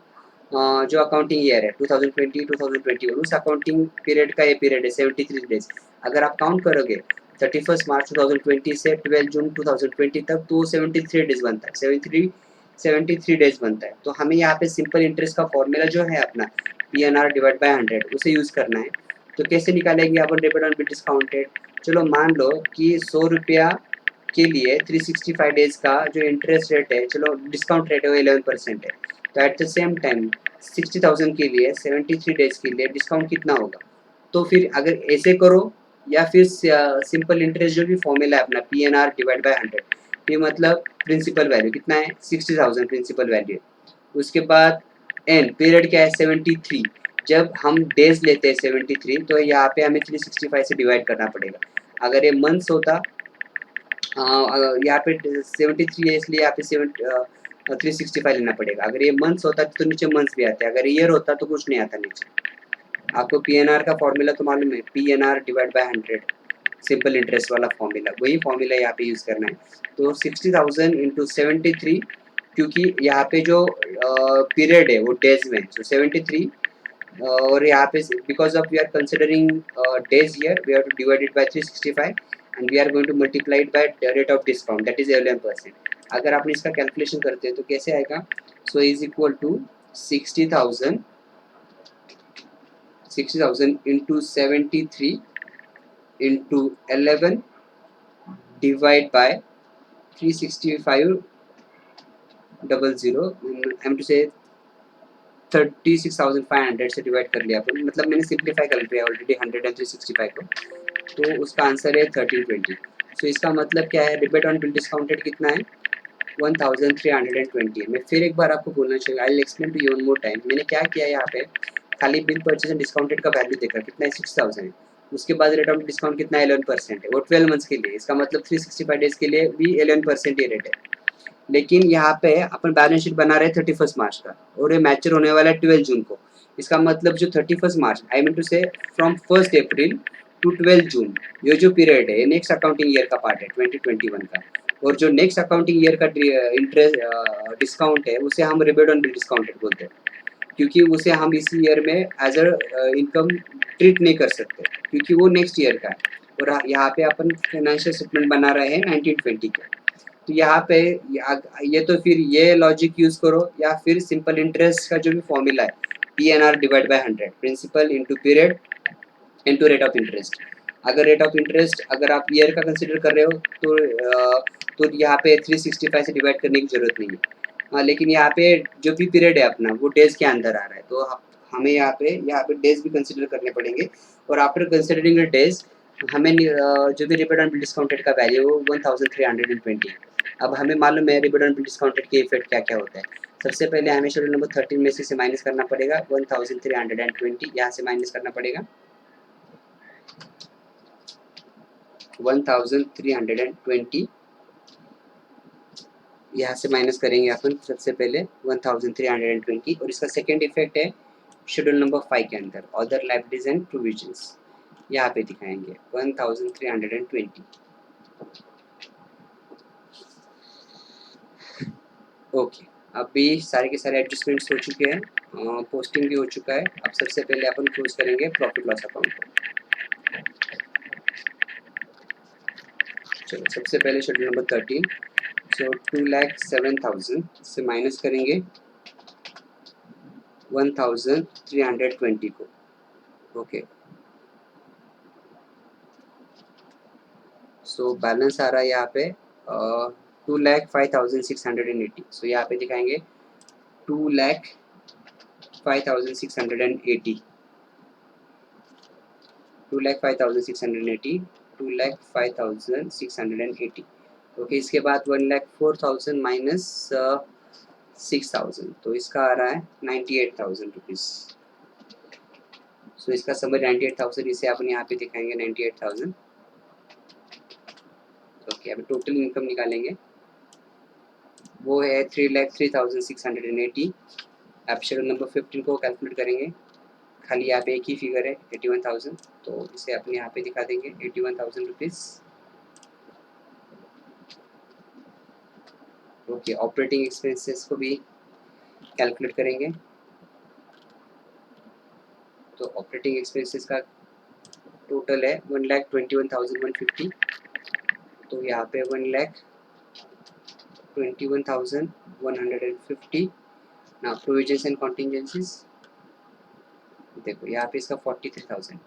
जो अकाउंटिंग ईयर है 2020-2021, उस अकाउंटिंग पीरियड का ये पीरियड है 73 डेज। अगर आप काउंट करोगे 31 मार्च 2020 से 12 जून 2020 तक, तो 73 डेज बनता है, 73 डेज बनता है। तो हमें यहाँ पे सिंपल इंटरेस्ट का फॉर्मूला जो है अपना PNR डिवाइड बाय 100, उसे यूज़ करना है। तो कैसे निकालेंगे अपन रिबेट ऑन बिल डिस्काउंटेड? चलो मान लो कि 100 रुपया के लिए 365 डेज का जो इंटरेस्ट रेट है, चलो डिस्काउंट रेट है वो 11% है, तो एट द सेम टाइम 60,000 के लिए 73 डेज के लिए डिस्काउंट कितना होगा? तो फिर अगर ऐसे करो या फिर सिंपल इंटरेस्ट जो भी फॉर्मूला है अपना PNR डिवाइड बाय 100, ये मतलब प्रिंसिपल वैल्यू कितना है? 60,000 प्रिंसिपल वैल्यू। उसके बाद एन पीरियड क्या है? 73। जब हम डेज लेते हैं 73, तो यहाँ पे हमें 365 से डिवाइड करना पड़ेगा। अगर ये मंथ्स होता, यहाँ पे 73 है इसलिए यहाँ पे 365 लेना पड़ेगा। अगर ये मंथ्स होता तो नीचे मंथ्स भी आते, अगर ईयर होता तो कुछ नहीं आता नीचे। आपको PNR का फॉर्मूला तो मालूम है, PNR divide by 100, simple interest वाला फॉर्मूला, वही फॉर्मूला यहाँ पे यूज़ करना है। तो 60,000 इंटू 73, क्योंकि यहाँ पे जो पीरियड है वो डेज में, सो 73, और यहाँ पे because of we are considering days here, we have to divide it by 365 and we are going to multiply it by rate of discount, that is 11%। अगर आप इसका कैलकुलेशन करते हैं तो कैसे आएगा? So is equal to 60,000 into 73 into 11 divide by 365 00, I'm to say 36,500 से divide कर लिया अपन, मतलब मैंने सिंप्लीफाई कर लिया ऑलरेडी 100 एंड 365 को, तो उसका आंसर है 1320। सो इसका मतलब क्या है? रिबेट ऑन बिल डिस्काउंटेड कितना है? 1320। मैं फिर एक बार आपको बोलना चाहिए, I will explain to you one more time. मैंने क्या किया यहाँ पे, खाली बिल परचेज एंड डिस्काउंटेड का वैल्यू देखा कितना है? 6000 है। उसके बाद रेट ऑफ डिस्काउंट कितना है? 11% है, वो 12 मंथ्स के लिए, इसका मतलब 365 डेज के लिए भी 11% ही रेट है। लेकिन यहाँ पे अपन बैलेंस शीट बना रहे हैं 31 मार्च का, और ये मैच्योर होने वाला है 12 जून को। इसका मतलब जो 31 मार्च, आई मीन टू से फ्रॉम 1 अप्रैल टू 12 जून, ये जो पीरियड है ये नेक्स्ट अकाउंटिंग ईयर का पार्ट है 2021 का, और जो नेक्स्ट अकाउंटिंग ईयर का इंटरेस्ट डिस्काउंट है उसे हम रिबेट ऑन बिल डिस्काउंटेड बोलते हैं, क्योंकि उसे हम इस ईयर में एज अ इनकम ट्रीट नहीं कर सकते, क्योंकि वो नेक्स्ट ईयर का है। और यहाँ पे अपन फाइनेंशियल स्टेटमेंट बना रहे हैं 1920 का। तो यहाँ पे ये तो फिर ये लॉजिक यूज करो, या फिर सिंपल इंटरेस्ट का जो भी फॉर्मूला है PNR divide by 100, principal into period into rate of interest. अगर रेट ऑफ इंटरेस्ट अगर आप ईयर का कंसिडर कर रहे हो तो यहाँ पे 365 से डिवाइड करने की जरूरत नहीं है। हाँ, लेकिन यहाँ पे जो भी पीरियड है अपना वो डेज के अंदर आ रहा है, तो हमें यहाँ पे डेज भी कंसिडर करने पड़ेंगे, और आफ्टर कंसिडरिंग डेज हमें जो भी रिबेट ऑन बिल डिस्काउंटेड का वैल्यू 1320। अब हमें मालूम है रिबेट ऑन बिल डिस्काउंटेड के इफेक्ट क्या क्या होता है। सबसे पहले हमें शेड्यूल नंबर 13 में से माइनस करना पड़ेगा 1320, यहाँ से माइनस करना पड़ेगा 1320 यहाँ से माइनस करेंगे अपन सबसे पहले 1320 और इसका सेकेंड इफेक्ट है शेड्यूल नंबर 5 के अंदर अदर लाइबिलिटीज एंड प्रोविजंस यहाँ पे दिखाएंगे 1320। ओके, अभी सारे के सारे एडजस्टमेंट्स हो चुके हैं, पोस्टिंग भी हो चुका है। अब सबसे पहले अपन क्लोज करेंगे प्रॉफिट लॉस अकाउंट को। चलो सबसे पहले शेड्यूल नंबर 13, सो 2,07,000 से माइनस करेंगे 1320 को। ओके, सो बैलेंस आ रहा है यहाँ पे 2,05,680। सो यहाँ पे दिखाएंगे 2,05,680, 2,05,680, 2,05,680। ओके, इसके बाद 1,04,000 माइनस 6,000, तो इसका आ रहा है 98,000 रुपीज़। सो इसका समझ 98,000, इसे अपन यहाँ पे दिखाएंगे 98,000। ओके, अभी टोटल इनकम निकालेंगे, वो है 3,03,680। अब शेड्यूल नंबर 15 को कैलकुलेट करेंगे, खाली यहाँ पे एक ही फिगर है 81,000, तो इसे अपने यहाँ पे दिखा देंगे 81,000 रुपीज़। ओके, ऑपरेटिंग एक्सपेंसेस को भी कैलकुलेट करेंगे, तो ऑपरेटिंग एक्सपेंसेस का टोटल है 1,21,150, तो यहाँ पे 1,21,150। ना प्रोविजंस एंड कॉन्टिजेंसीज, देखो यहाँ पे इसका 43,000,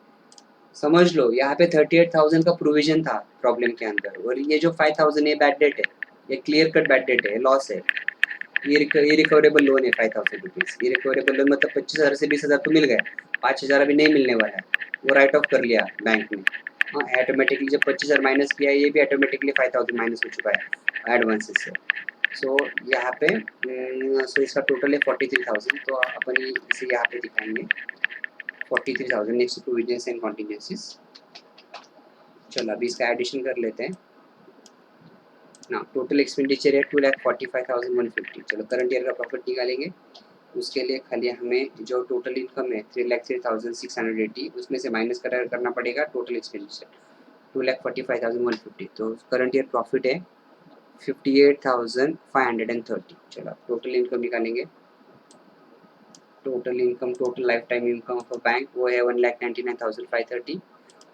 समझ लो यहाँ पे 38,000 का प्रोविजन था प्रॉब्लम के अंदर, और ये जो 5,000 ये बैड डेट है, ये क्लियर कट बैड डेट है, लॉस है, ये रिकवरेबल लोन है 5,000 रुपीज़। ये रिकवरेबल लोन मतलब 25,000 से 20,000 तो मिल गए, 5,000 अभी नहीं मिलने वाला है, वो राइट ऑफ कर लिया बैंक ने। हाँ, ऑटोमेटिकली जब 25,000 माइनस किया, ये भी ऑटोमेटिकली 5,000 माइनस हो चुका है एडवांसेस से। सो यहाँ पे सो इसका टोटल है 43,000, तो अपन इसे यहाँ पे दिखाएंगे 43,000 नेक्स्ट प्रोविजंस एंड कॉन्टिजेंसीज। चलो अभी इसका एडिशन कर लेते हैं ना। टोटल एक्सपेंडिचर है 2,45,150। चलो करंट ईयर का प्रॉफिट निकालेंगे, उसके लिए खाली हमें जो टोटल इनकम है 3,03,680, उसमें से माइनस करना पड़ेगा टोटल एक्सपेंडिचर 2,45,150। तो करंट ईयर प्रॉफिट है 58,530। चलो टोटल इनकम निकालेंगे, total income, total life time income of bank वो है 1,99,530,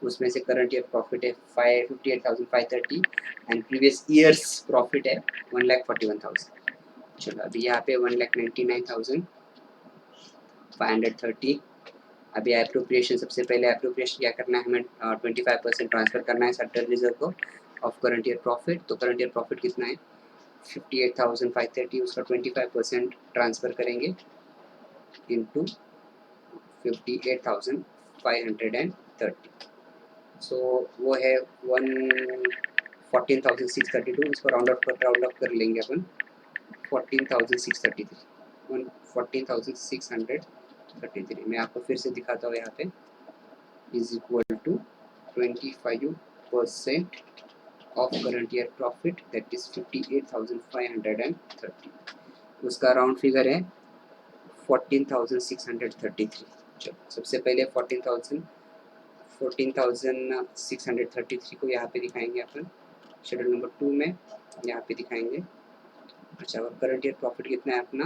उसमें से करंट ईयर प्रॉफिट है 58,530 एंड प्रीवियस ईयर्स प्रॉफिट है 1,41,000। चलो अभी यहाँ पे 1,99,530। अभी एप्रोप्रिएशन, सबसे पहले एप्रोप्रिएशन क्या करना है हमें, 25% ट्रांसफर करना है सेंट्रल रिजर्व को ऑफ करंट ईयर प्रॉफिट। तो करंट ईयर प्रॉफिट कितना है 58,530, उसका 25% ट्रांसफर करेंगे इंटू 58,530। सो वो है 14,632, इसको राउंड ऑफ कर लेंगे अपन 14,633, 14,633। मैं आपको फिर से दिखाता हूँ, यहाँ पे is equal to 25% of current year profit that is 58,530, उसका राउंड फिगर है 14,633। चलो सबसे पहले 14,633 को यहाँ पे दिखाएंगे अपन शेड्यूल नंबर 2 में, यहाँ पे दिखाएंगे। अच्छा, और करंट ईयर प्रॉफिट कितना है अपना,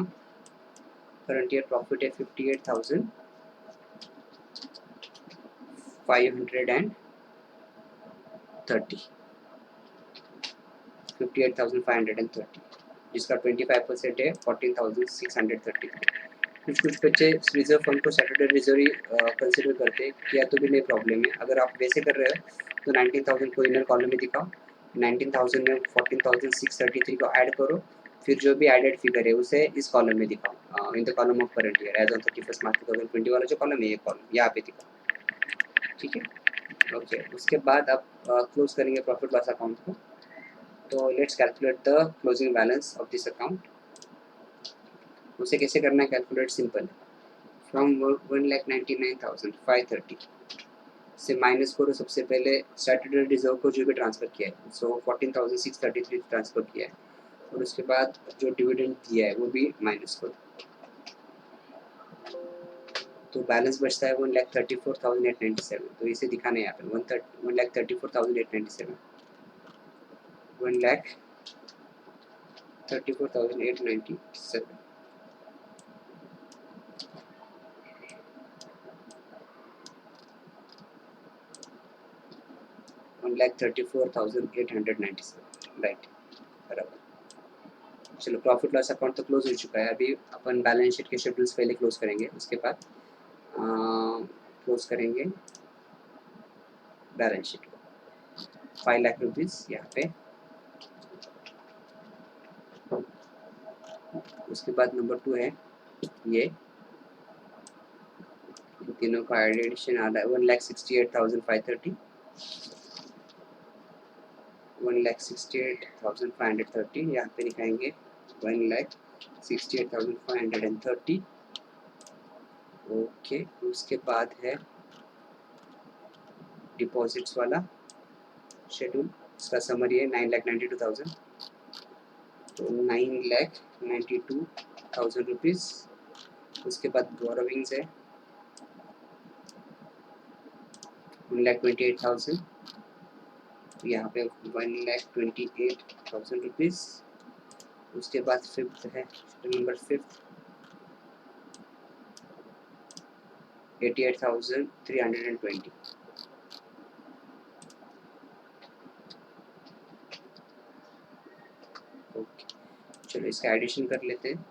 करंट ईयर प्रॉफिट है 58,530, 58,530, जिसका 25% है 14,633। कुछ बच्चे रिजर्व फंड को सैटरडे रिजर्व कंसिडर करते हैं, किया तो भी नहीं प्रॉब्लम है। अगर आप वैसे कर रहे हो तो 19,000 को इनर कॉलम में दिखाओ, 19,000 में 14,633 को ऐड करो, फिर जो भी एडेड फिगर है उसे इस कॉलम में दिखाओ, in the column of current year as on 31 March 2020 वाला जो कॉलम है, ये कॉलम यहाँ पे दिखाओ, ठीक है। ओके, उसके बाद आप क्लोज करेंगे प्रॉफिट लॉस अकाउंट को। तो let's calculate the closing balance of this account. उसे कैसे करना है कैलकुलेट, सिंपल है, फ्रॉम 1,99,530 से माइनस करो सबसे पहले स्टैट्यूटरी रिजर्व को जो भी ट्रांसफ़र किया है, सो 14,633 ट्रांसफ़र किया है, और उसके बाद जो डिविडेंड दिया है वो भी माइनस करो, तो बैलेंस बचता है 1,34,897। तो इसे दिखाना है यहाँ पे 1,34,897, 1,34,897। राइट, बराबर। चलो प्रॉफिट लॉस अकाउंट तो क्लोज हो चुका है। अभी अपन बैलेंस शीट के शेड्यूल्स पहले क्लोज करेंगे, उसके बाद क्लोज करेंगे बैलेंस शीट को। 5 लाख रुपीज़ यहाँ पे। उसके बाद नंबर 2 है ये, तीनों का एडिशन आ रहा है 1,68,530, 1,68,530 यहाँ पे दिखाएंगे 1,68,530। ओके, उसके बाद है डिपॉजिट्स वाला शेड्यूल, इसका समरी है 9,92,000, तो 9,92,000 रुपीज़। उसके बाद बोरोविंग्स है 1,28,000, यहाँ पे 1,28,000 रुपीज़। उसके बाद फिफ्थ है नंबर 5 88,320। ओके, चलो इसका एडिशन कर लेते हैं।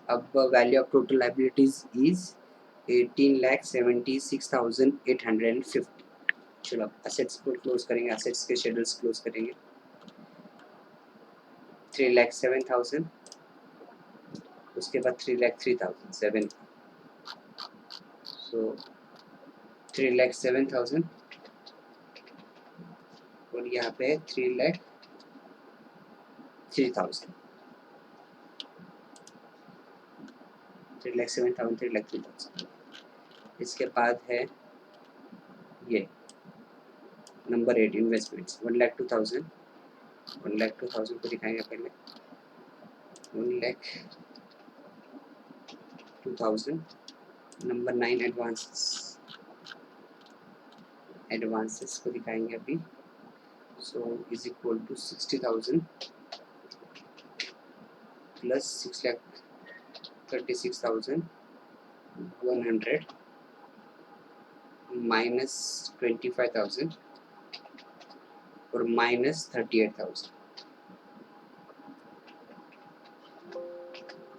अब value of total liabilities is 18,76,850। चलो असेट्स को क्लोज करेंगे, असेट्स के शेड्यूल्स क्लोज करेंगे। 3,07,000, उसके बाद 3,03,007, सो 3,07,000, और यहाँ पे 3,03,000, 3,07,000, 3,03,000। इसके बाद है ये नंबर 8 इन्वेस्टमेंट्स 1,02,000, 1,02,000 को दिखाएंगे पहले 1,02,000। नंबर 9 एडवांसेस को दिखाएंगे अभी, so is equal to 60,000 plus 6,36,100 minus 25,000 और माइनस 38,000।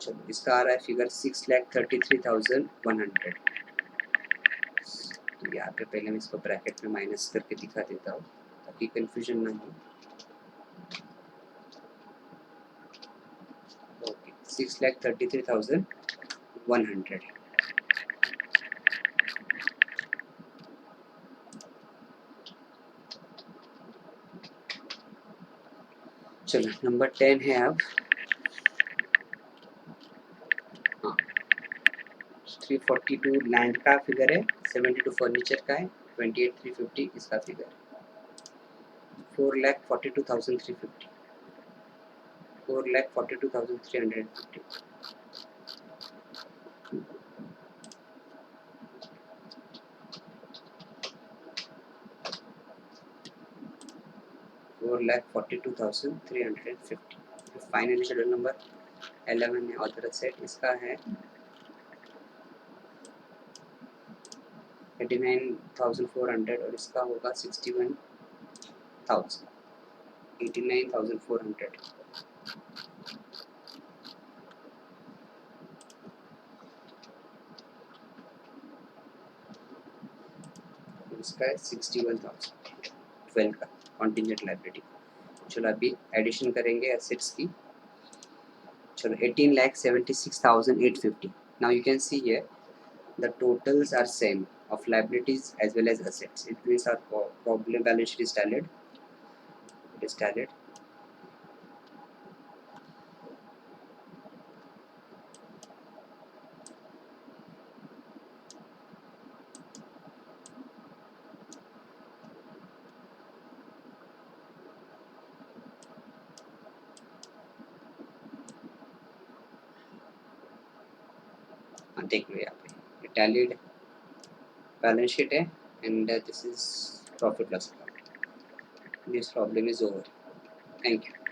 चलो इसका आ रहा है फिगर 6,33,100। तो यहाँ पे पहले मैं इसको ब्रैकेट में माइनस करके दिखा देता हूँ ताकि कंफ्यूजन ना हो। ओके, 6,33,100। चलो नंबर 10 है अब, हाँ 342 लैंड का फिगर है, 72 फर्नीचर का है, 28,350 इसका फिगर है, 4,42,350, 4,42,350। 4,42,350। फाइनली शेड्यूल नंबर 11 है ऑथर सेट, इसका है 89,400 और इसका होगा 61,000, 89,400। इसका है 61,000, 12 का कॉन्टिजेंट लायबिलिटी। चलो अभी एडिशन करेंगे एसेट्स की। चलो 18,76,850। Now you can see here the totals are same of liabilities as well as assets. It means our problem balance sheet is tallied. It is tallied. हाँ देख लो यहाँ पे टैलीड बैलेंस शीट है and this is profit loss account. This problem is over. Thank you.